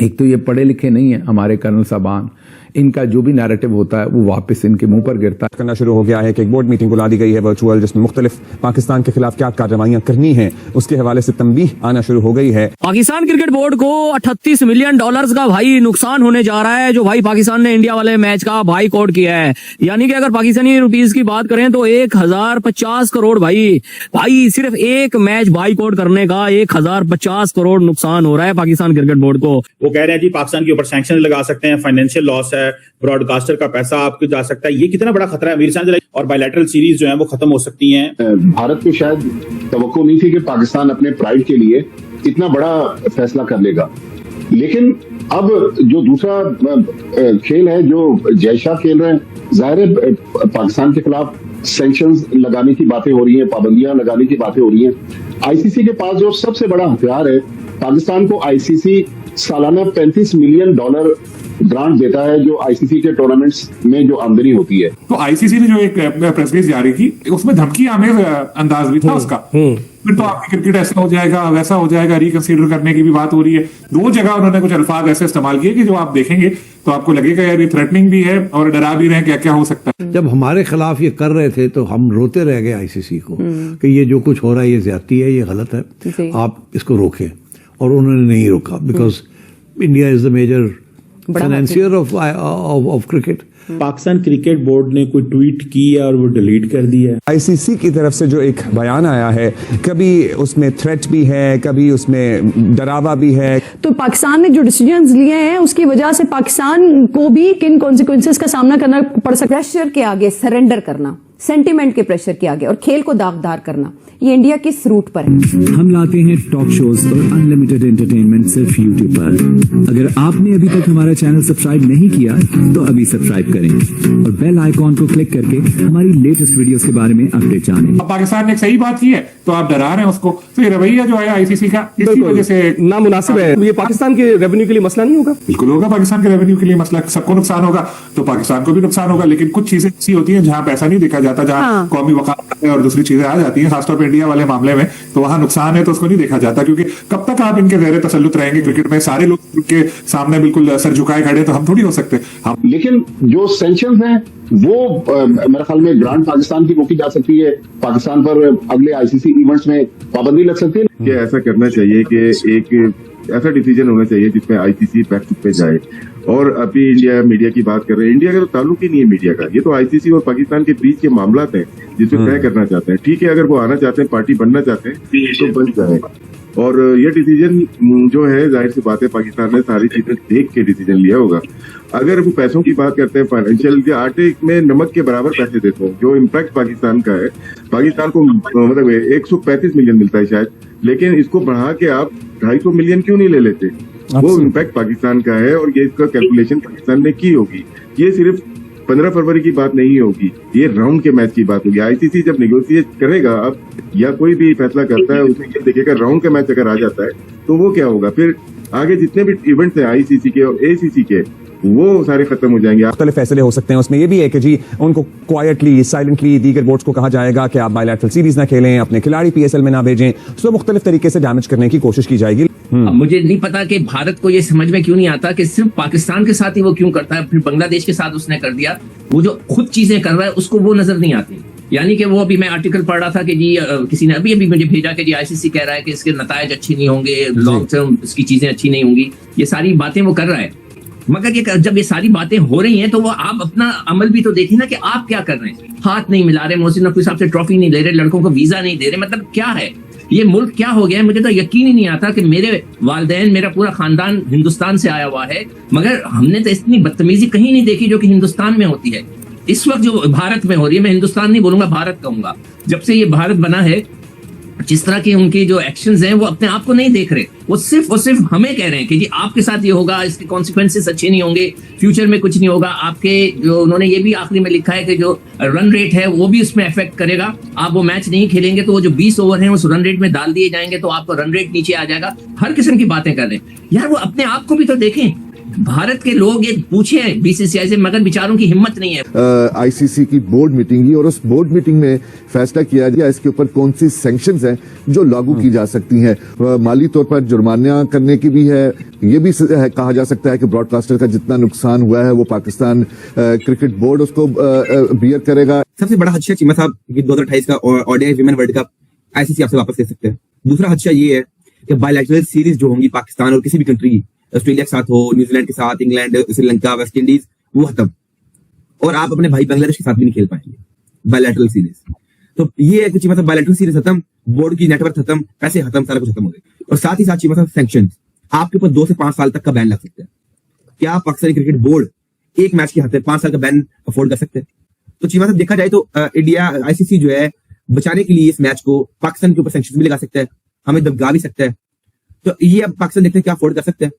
एक तो ये पढ़े लिखे नहीं है हमारे कर्नल साहबान, इनका जो भी नैरेटिव होता है वो वापस इनके मुंह पर गिरता है। करना शुरू हो गया है कि एक बोर्ड मीटिंग बुला दी गई है वर्चुअल, जिसमें मुख्तलिफ पाकिस्तान के खिलाफ क्या कार्रवाइयां करनी है उसके हवाले से तंबीह आना शुरू हो गई है। पाकिस्तान क्रिकेट बोर्ड को $38 मिलियन का भाई नुकसान होने जा रहा है, जो भाई पाकिस्तान ने इंडिया वाले मैच का भाई कोड किया है। यानी कि अगर पाकिस्तानी रुपीस की बात करें तो 1050 करोड़ भाई सिर्फ एक मैच भाई कोड करने का 1050 करोड़ नुकसान हो रहा है पाकिस्तान क्रिकेट बोर्ड को। वो कह रहे हैं जी पाकिस्तान के ऊपर सैंक्शन लगा सकते हैं, फाइनेंशियल लॉस है, ब्रॉडकास्टर का पैसा आपको जा सकता है। ये कितना बड़ा खतरा है मीर सांझ, और बायलैटरल सीरीज जो है वो खत्म हो सकती हैं। भारत को शायद तवक्को नहीं थी कि पाकिस्तान अपने प्राइड के लिए इतना बड़ा फैसला कर लेगा, लेकिन अब जो दूसरा खेल है जो जयशाह खेल रहे हैं, जाहिर है पाकिस्तान के खिलाफ सैंक्शंस लगाने की बातें हो रही हैं, पाबंदियां लगाने की बातें हो रही हैं। आईसीसी के पास जो सबसे बड़ा हथियार है, पाकिस्तान को आईसीसी सालाना $35 मिलियन ग्रांट देता है, जो आईसीसी के टूर्नामेंट्स में जो आमदनी होती है। तो आईसीसी ने जो एक प्रेस रिलीज जारी की उसमें धमकी आमेज अंदाज भी था उसका। फिर तो आपकी क्रिकेट ऐसा हो जाएगा वैसा हो जाएगा, रिकंसीडर करने की भी बात हो रही है। दो जगह उन्होंने कुछ अल्फाज ऐसे इस्तेमाल किए कि जो आप देखेंगे तो आपको लगेगा यार ये थ्रेटनिंग भी है और डरा भी रहे हैं क्या क्या हो सकता है। जब हमारे खिलाफ ये कर रहे थे तो हम रोते रह गए आईसीसी को कि ये जो कुछ हो रहा है ये ज्यादती है, ये गलत है, आप इसको रोकें, और उन्होंने नहीं रोका because India is the major financier of cricket. Pakistan cricket board ने कोई ट्वीट की है और वो डिलीट कर दिया है। आईसीसी की तरफ से जो एक बयान आया है, कभी उसमें थ्रेट भी है, कभी उसमें डरावा भी है। तो पाकिस्तान ने जो डिसीजंस लिए हैं उसकी वजह से पाकिस्तान को भी किन कॉन्सिक्वेंसेस का सामना करना पड़ सकता है। प्रेशर के आगे सरेंडर करना, सेंटिमेंट के प्रेशर के आगे और खेल को दागदार करना, ये इंडिया किस रूट पर है। हम लाते हैं टॉक शोज और अनलिमिटेड एंटरटेनमेंट सिर्फ यूट्यूब पर। अगर आपने अभी तक हमारा चैनल सब्सक्राइब नहीं किया तो अभी सब्सक्राइब करें और बेल आइकॉन को क्लिक करके हमारी लेटेस्ट वीडियोस के बारे में अपडेट जानें। पाकिस्तान ने एक सही बात की है तो आप डरा रहे हैं उसको, तो ये रवैया जो है आईसीसी का इसी वजह से नामुनासिब है। ये पाकिस्तान के रेवेन्यू के लिए मसला नहीं होगा? बिल्कुल होगा, पाकिस्तान के रेवेन्यू के लिए मसला, सबको नुकसान होगा तो पाकिस्तान को भी नुकसान होगा। लेकिन कुछ चीजें ऐसी होती हैं जहां पैसा नहीं देखा जाता, जहां कौमी वकालत और दूसरी चीजें आ जाती हैं, खासतौर पर इंडिया वाले मामले में, तो वहां नुकसान है तो उसको नहीं देखा जाता। क्योंकि कब तक आप इनके ज़ेरे तसल्लुत रहेंगे क्रिकेट में, सारे लोग के सामने बिल्कुल सर झुकाए खड़े तो हम थोड़ी हो सकते हम। लेकिन जो सैंक्शंस हैं वो मेरे ख्याल में ग्रांट पाकिस्तान की रोकी जा सकती है, पाकिस्तान पर अगले आईसीसी इवेंट्स में पाबंदी लग सकती है। कि ऐसा करना चाहिए कि एक ऐसा डिसीजन होना चाहिए जिसमें आईसीसी बैक पे जाए। और अभी इंडिया मीडिया की बात कर रहे हैं, इंडिया का तो ताल्लुक ही नहीं है मीडिया का, ये तो आईसीसी और पाकिस्तान के बीच के मामला हैं जिसमें तय करना चाहते हैं। ठीक है, अगर वो आना चाहते हैं, पार्टी बनना चाहते हैं तो बन जाए। और ये डिसीजन जो है जाहिर सी बात है पाकिस्तान ने सारी चीजें देख के डिसीजन लिया होगा। अगर वो पैसों की बात करते हैं, फाइनेंशियल के आटे में नमक के बराबर पैसे देते हैं, जो इम्पैक्ट पाकिस्तान का है, पाकिस्तान को मतलब 135 मिलियन मिलता है शायद, लेकिन इसको बढ़ा के आप 250 मिलियन क्यों नहीं ले लेते? वो इम्पैक्ट पाकिस्तान का है और ये इसका कैलकुलेशन पाकिस्तान ने की होगी। ये सिर्फ 15 फरवरी की बात नहीं होगी, ये राउंड के मैच की बात होगी। आईसीसी जब नेगोशिएट करेगा अब या कोई भी फैसला करता है उसमें ये देखेगा राउंड का मैच अगर आ जाता है तो वो क्या होगा, फिर आगे जितने भी इवेंट्स हैं आईसीसी के और एसीसी के वो सारे खत्म हो जाएंगे। मुख्तलिफ फैसले हो सकते हैं उसमें। ये भी है कि जी उनको क्वाइटली साइलेंटली दीगर बोर्ड्स को कहा जाएगा कि आप बायलैटरल सीरीज ना खेलें, अपने खिलाड़ी पीएसएल में ना भेजें, तो मुख्तलिफ तरीके से डैमेज करने की कोशिश की जाएगी। मुझे नहीं पता कि भारत को ये समझ में क्यों नहीं आता कि सिर्फ पाकिस्तान के साथ ही वो क्यों करता है, फिर बांग्लादेश के साथ उसने कर दिया। वो जो खुद चीजें कर रहा है उसको वो नजर नहीं आती। यानी कि वो अभी मैं आर्टिकल पढ़ रहा था कि जी किसी ने अभी मुझे भेजा कि जी आईसीसी कह रहा है कि इसके नतायज अच्छे नहीं होंगे, लॉन्ग टर्म इसकी चीजें अच्छी नहीं होंगी। ये सारी बातें वो कर रहा है, मगर ये जब ये सारी बातें हो रही हैं तो वो आप अपना अमल भी तो देखिए ना कि आप क्या कर रहे हैं। हाथ नहीं मिला रहे, मोहसिन नकवी साहब से ट्रॉफी नहीं ले रहे, लड़कों को वीजा नहीं दे रहे, मतलब क्या है ये मुल्क, क्या हो गया है? मुझे तो यकीन ही नहीं आता कि मेरे वालिदैन, मेरा पूरा खानदान हिंदुस्तान से आया हुआ है, मगर हमने तो इतनी बदतमीजी कहीं नहीं देखी जो कि हिंदुस्तान में होती है इस वक्त, जो भारत में हो रही है। मैं हिंदुस्तान नहीं बोलूंगा, भारत कहूंगा। जब से ये भारत बना है, जिस तरह की उनकी जो एक्शंस हैं वो अपने आप को नहीं देख रहे, वो सिर्फ और सिर्फ हमें कह रहे हैं कि जी आपके साथ ये होगा, इसके कॉन्सिक्वेंसेस अच्छे नहीं होंगे, फ्यूचर में कुछ नहीं होगा आपके। जो उन्होंने ये भी आखिरी में लिखा है कि जो रन रेट है वो भी उसमें अफेक्ट करेगा। आप वो मैच नहीं खेलेंगे तो वो जो 20 ओवर हैं उस रन रेट में डाल दिए जाएंगे तो आपका रन रेट नीचे आ जाएगा। हर किस्म की बातें कर रहे हैं यार, वो अपने आप को भी तो देखें। भारत के लोग ये पूछे बीसीसीआई से, मगर बेचारों की हिम्मत नहीं है। आईसीसी की बोर्ड मीटिंग हुई और उस बोर्ड मीटिंग में फैसला किया गया इसके ऊपर कौन सी सैंक्शंस हैं जो लागू की जा सकती हैं। माली तौर पर जुर्माना करने की भी है। ये भी कहा जा सकता है कि ब्रॉडकास्टर का जितना नुकसान हुआ है वो पाकिस्तान क्रिकेट बोर्ड उसको बियर करेगा। सबसे बड़ा खदशा चीमा साहब कि 2028 का ODI women world cup ICC आपसे वापस ले सकते हैं। दूसरा खदशा ये है कि बायलैटरल सीरीज जो होंगी पाकिस्तान और किसी भी कंट्री की, ऑस्ट्रेलिया के साथ हो, न्यूजीलैंड के साथ, इंग्लैंड, श्रीलंका, वेस्ट इंडीज, वो खत्म। और आप अपने भाई बांग्लादेश के साथ भी नहीं खेल पाएंगे बायलैटरल सीरीज। तो ये है कि चीमा साहब बायलैटरल सीरीज खत्म, बोर्ड की नेटवर्क खत्म, पैसे खत्म, सारा कुछ खत्म हो गया। और साथ ही साथ चीमा साहब सैंक्शन आपके ऊपर 2 से 5 साल तक का बैन लग सकता है। क्या पाकिस्तानी क्रिकेट बोर्ड एक मैच के हाथ में 5 साल का बैन अफोर्ड कर सकते हैं? तो चीमा साहब देखा जाए तो इंडिया आईसीसी जो है बचाने के लिए इस मैच को पाकिस्तान के ऊपर सैंक्शन भी लगा सकता है, हमें दबगा भी सकता है। तो ये अब पाकिस्तान देखते हैं क्या अफोर्ड कर सकते हैं।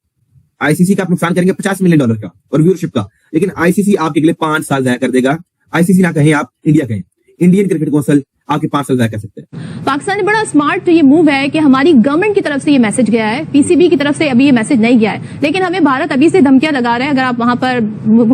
आईसीसी का आप नुकसान करेंगे $50 मिलियन का और व्यूअरशिप का, लेकिन आईसीसी आपके लिए 5 साल जाया कर देगा। आईसीसी ना कहें आप, इंडिया कहें, इंडियन क्रिकेट काउंसिल आपके 5 साल जाया कर सकते हैं। पाकिस्तान में बड़ा स्मार्ट ये मूव है कि हमारी गवर्नमेंट की तरफ से ये मैसेज गया है, पीसीबी की तरफ से अभी ये मैसेज नहीं गया है, लेकिन हमें भारत अभी से धमकियां लगा रहे हैं। अगर आप वहां पर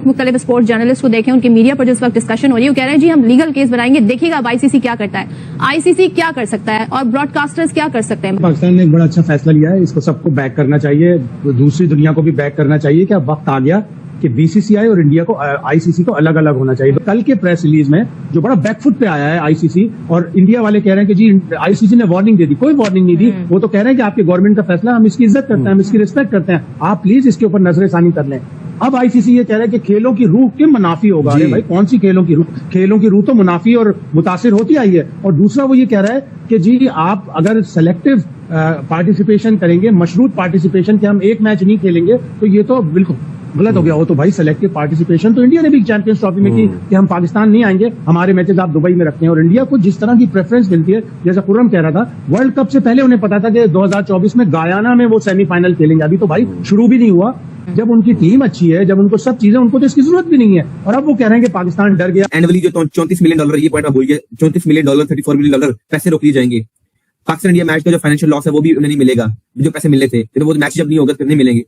मुख्तलिफ स्पोर्ट्स जर्नलिस्ट को देखें, उनके मीडिया पर जिस वक्त डिस्कशन हो रही है, वो कह रहे हैं जी हम लीगल केस बनाएंगे, देखिएगा अब आईसीसी क्या करता है, आईसीसी क्या कर सकता है और ब्रॉडकास्टर्स क्या कर सकते हैं। पाकिस्तान ने एक बड़ा अच्छा फैसला लिया है, इसको सबको बैक करना चाहिए, दूसरी दुनिया को भी बैक करना चाहिए कि अब वक्त आ गया कि बीसीसीआई और इंडिया को आईसीसी को अलग अलग होना चाहिए। कल के प्रेस रिलीज में जो बड़ा बैकफुट पे आया है आईसीसी, और इंडिया वाले कह रहे हैं कि जी आईसीसी ने वार्निंग दे दी, कोई वार्निंग नहीं दी। वो तो कह रहे हैं कि आपके गवर्नमेंट का फैसला, हम इसकी इज्जत करते हैं, हम इसकी रिस्पेक्ट करते हैं, आप प्लीज इसके ऊपर नजरसानी कर लें। अब आईसीसी ये कह रहा है कि खेलों की रूह के मुनाफी होगा। अरे भाई कौन सी खेलों की रूह? खेलों की रूह तो मुनाफी और मुतासिर होती आई है। और दूसरा वो ये कह रहा है कि जी आप अगर सेलेक्टिव पार्टिसिपेशन करेंगे, मशरूत पार्टिसिपेशन, कि हम एक मैच नहीं खेलेंगे, तो ये तो बिल्कुल गलत हो गया। वो तो भाई सेलेक्टिव पार्टिसिपेशन तो इंडिया ने भी चैंपियंस ट्रॉफी में की कि हम पाकिस्तान नहीं आएंगे, हमारे मैचेस आप दुबई में रखते हैं। और इंडिया को जिस तरह की प्रेफरेंस मिलती है, जैसा खुर्रम कह रहा था, वर्ल्ड कप से पहले उन्हें पता था कि 2024 में गायाना में वो सेमीफाइनल खेलेंगे। अभी तो भाई शुरू भी नहीं हुआ। जब उनकी टीम अच्छी है, जब उनको सब चीजें, उनको तो इसकी जरूरत भी नहीं है। और अब वो कह रहे हैं कि पाकिस्तान डर गया। एनुअली जो $34 मिलियन, ये पॉइंट भूल गए, $34 मिलियन, $34 मिलियन पैसे रोक लिए जाएंगे। पाकिस्तान इंडिया मैच का जो फाइनेंशियल लॉस है वो भी उन्हें नहीं मिलेगा, जो पैसे मिलने थे, फिर वो मैच जब नहीं होगा फिर नहीं मिलेंगे।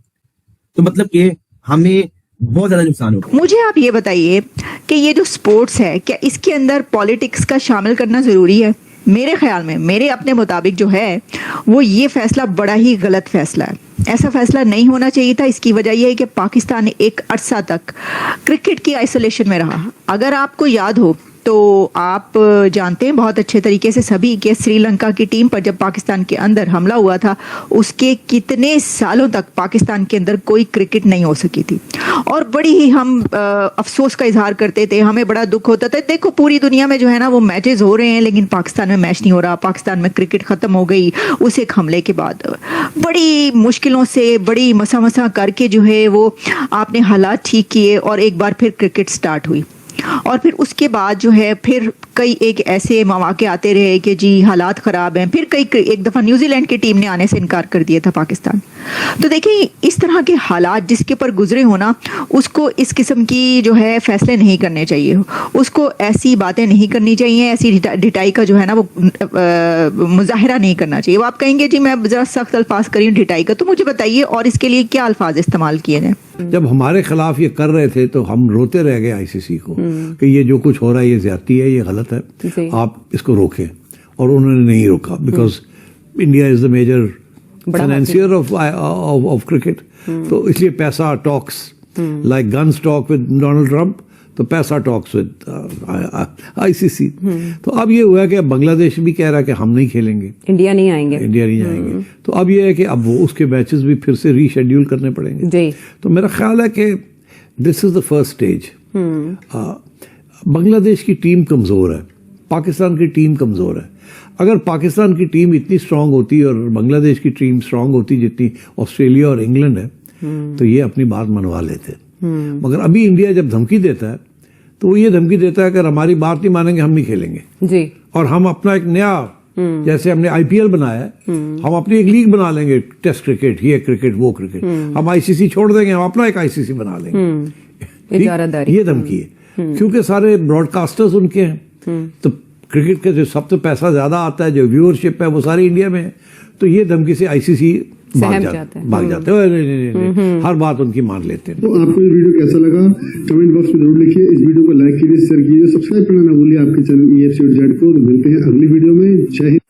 तो मतलब कि हमें बहुत ज्यादा नुकसान होगा। मुझे आप ये बताइए कि ये जो स्पोर्ट्स है, क्या इसके अंदर पॉलिटिक्स का शामिल करना जरूरी है? मेरे ख्याल में, मेरे अपने मुताबिक जो है वो ये फैसला बड़ा ही गलत फैसला है। ऐसा फैसला नहीं होना चाहिए था। इसकी वजह यह है कि पाकिस्तान एक अरसा तक क्रिकेट की आइसोलेशन में रहा। अगर आपको याद हो तो आप जानते हैं बहुत अच्छे तरीके से सभी के श्रीलंका की टीम पर जब पाकिस्तान के अंदर हमला हुआ था, उसके कितने सालों तक पाकिस्तान के अंदर कोई क्रिकेट नहीं हो सकी थी। और बड़ी ही हम अफसोस का इजहार करते थे, हमें बड़ा दुख होता था। देखो पूरी दुनिया में जो है ना वो मैचेस हो रहे हैं, लेकिन पाकिस्तान में मैच नहीं हो रहा। पाकिस्तान में क्रिकेट ख़त्म हो गई उस एक हमले के बाद। बड़ी मुश्किलों से, बड़ी मसा करके जो है वो आपने हालात ठीक किए और एक बार फिर क्रिकेट स्टार्ट हुई। और फिर उसके बाद जो है फिर कई एक ऐसे मौके आते रहे कि जी हालात ख़राब हैं। फिर एक दफ़ा न्यूजीलैंड की टीम ने आने से इनकार कर दिया था पाकिस्तान। तो देखिए इस तरह के हालात जिसके पर गुजरे हो ना, उसको इस किस्म की जो है फैसले नहीं करने चाहिए, उसको ऐसी बातें नहीं करनी चाहिए, ऐसी ढिटाई का जो है ना वो मुजाहरा नहीं करना चाहिए। वो आप कहेंगे जी मैं ज़रा सख्त अल्फाज करी ढिटाई का, तो मुझे बताइए और इसके लिए क्या अल्फाज इस्तेमाल किए जाए? जब हमारे खिलाफ ये कर रहे थे तो हम रोते रह गए आईसीसी को कि ये जो कुछ हो रहा है ये ज्यादती है, ये गलत है, आप इसको रोकें। और उन्होंने नहीं रोका because India is the major financier of cricket. तो इसलिए पैसा talks like guns talk with Donald Trump, तो पैसा टॉक्स विद आईसीसी। तो अब ये हुआ कि अब बांग्लादेश भी कह रहा है कि हम नहीं खेलेंगे, इंडिया नहीं आएंगे। तो अब ये है कि अब वो उसके मैचेस भी फिर से रीशेड्यूल करने पड़ेंगे जी। तो मेरा ख्याल है कि this is the first stage. Bangladesh की टीम कमजोर है, पाकिस्तान की टीम कमजोर है। अगर पाकिस्तान की टीम इतनी स्ट्रांग होती और बांग्लादेश की टीम स्ट्रांग होती जितनी ऑस्ट्रेलिया और इंग्लैंड है, तो ये अपनी बात मनवा लेते। मगर अभी इंडिया जब धमकी देता है तो वो ये धमकी देता है कि हमारी बात नहीं मानेंगे हम नहीं खेलेंगे जी। और हम अपना एक नया, जैसे हमने आईपीएल बनाया है, हम अपनी एक लीग बना लेंगे, टेस्ट क्रिकेट, ये क्रिकेट, वो क्रिकेट, हम आईसीसी छोड़ देंगे, हम अपना एक आईसीसी बना लेंगे। ये धमकी है क्योंकि सारे ब्रॉडकास्टर्स उनके हैं। तो क्रिकेट के जो सब तो पैसा ज्यादा आता है, जो व्यूअरशिप है वो सारी इंडिया में है, तो ये धमकी से आईसीसी भाग जाते हैं। नहीं, हर बात उनकी मान लेते हैं। तो आपको ये वीडियो कैसा लगा कमेंट बॉक्स में जरूर लिखिए, इस वीडियो को लाइक कीजिए, शेयर कीजिए, सब्सक्राइब करना ना भूलिए आपके चैनल EFC.Z को। मिलते हैं अगली वीडियो में। जय हिंद।